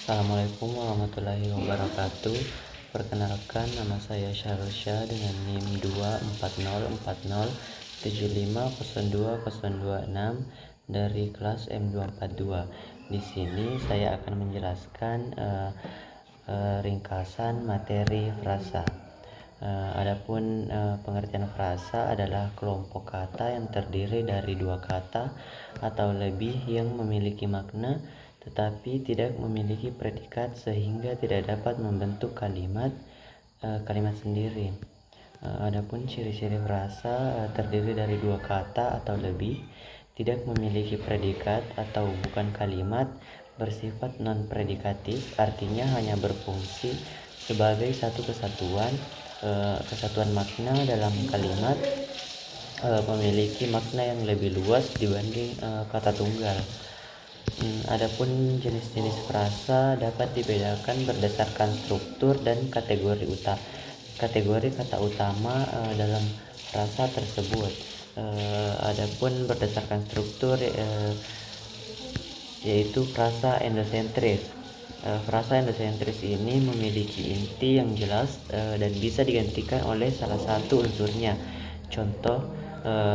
Assalamualaikum warahmatullahi wabarakatuh. Perkenalkan, nama saya Syarusya dengan NIM 2404075020226 dari kelas M242. Di sini saya akan menjelaskan ringkasan materi frasa. Adapun pengertian frasa adalah kelompok kata yang terdiri dari dua kata atau lebih yang memiliki makna tetapi tidak memiliki predikat sehingga tidak dapat membentuk kalimat sendiri. Adapun ciri-ciri frasa terdiri dari dua kata atau lebih, tidak memiliki predikat atau bukan kalimat, bersifat non-predikatif, artinya hanya berfungsi sebagai satu kesatuan makna dalam kalimat, memiliki makna yang lebih luas dibanding kata tunggal. Adapun jenis-jenis frasa dapat dibedakan berdasarkan struktur dan kategori kata utama dalam frasa tersebut. Adapun berdasarkan struktur yaitu frasa endosentris. Frasa endosentris ini memiliki inti yang jelas dan bisa digantikan oleh salah satu unsurnya. Contoh,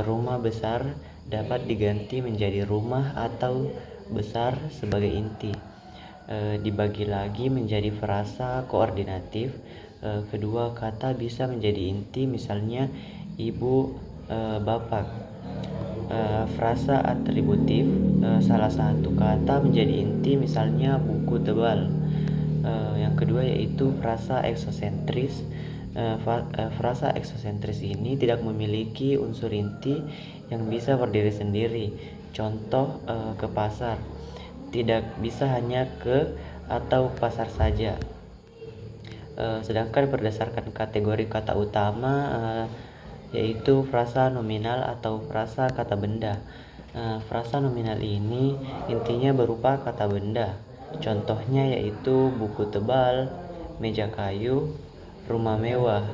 rumah besar dapat diganti menjadi rumah atau besar sebagai inti. Dibagi lagi menjadi frasa koordinatif. Kedua kata bisa menjadi inti, misalnya ibu, bapak. Frasa atributif, salah satu kata menjadi inti, misalnya buku tebal. Yang kedua yaitu frasa eksosentris. Frasa eksosentris ini tidak memiliki unsur inti yang bisa berdiri sendiri. Contoh, ke pasar, tidak bisa hanya ke atau pasar saja. Sedangkan berdasarkan kategori kata utama yaitu frasa nominal atau frasa kata benda. Frasa nominal ini intinya berupa kata benda. Contohnya yaitu buku tebal, meja kayu, rumah mewah.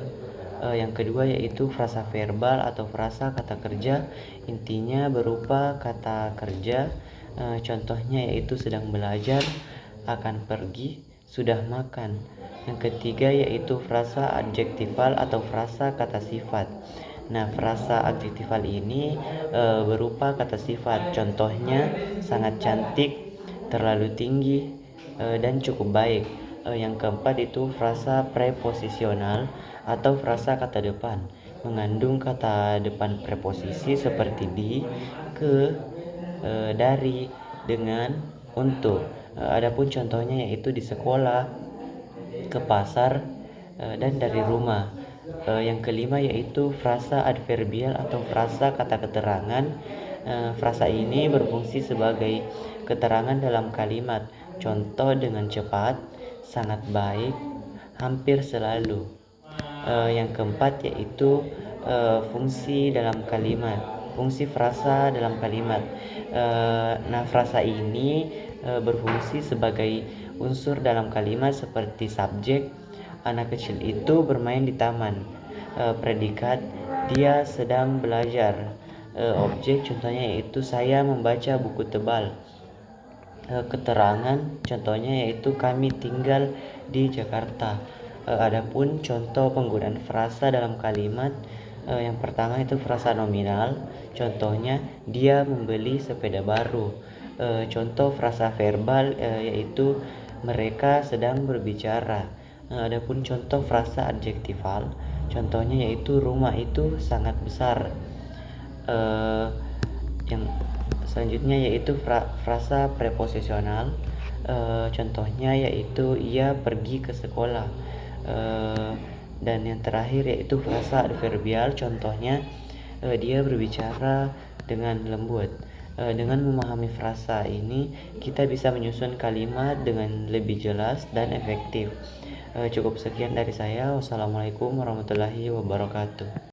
Yang kedua yaitu frasa verbal atau frasa kata kerja, intinya berupa kata kerja. Contohnya yaitu sedang belajar, akan pergi, sudah makan. Yang ketiga yaitu frasa adjektifal atau frasa kata sifat. Nah, frasa adjektifal ini berupa kata sifat. Contohnya sangat cantik, terlalu tinggi, dan cukup baik. Yang keempat itu frasa preposisional atau frasa kata depan, mengandung kata depan preposisi seperti di, ke, dari, dengan, untuk. Adapun contohnya yaitu di sekolah, ke pasar, dan dari rumah. Yang kelima yaitu frasa adverbial atau frasa kata keterangan. Frasa ini berfungsi sebagai keterangan dalam kalimat. Contoh, dengan cepat, sangat baik, hampir selalu. Yang keempat yaitu fungsi dalam kalimat, fungsi frasa dalam kalimat. Nah, frasa ini berfungsi sebagai unsur dalam kalimat seperti subjek, anak kecil itu bermain di taman. Predikat, dia sedang belajar. Objek contohnya yaitu saya membaca buku tebal. Keterangan contohnya yaitu kami tinggal di Jakarta. Adapun contoh penggunaan frasa dalam kalimat, yang pertama itu frasa nominal. Contohnya dia membeli sepeda baru. Contoh frasa verbal yaitu mereka sedang berbicara. Adapun contoh frasa adjektifal, contohnya yaitu rumah itu sangat besar. Yang selanjutnya yaitu frasa preposisional. Contohnya yaitu ia pergi ke sekolah. Dan yang terakhir yaitu frasa adverbial, contohnya dia berbicara dengan lembut. Dengan memahami frasa ini, kita bisa menyusun kalimat dengan lebih jelas dan efektif. Cukup sekian dari saya. Wassalamualaikum warahmatullahi wabarakatuh.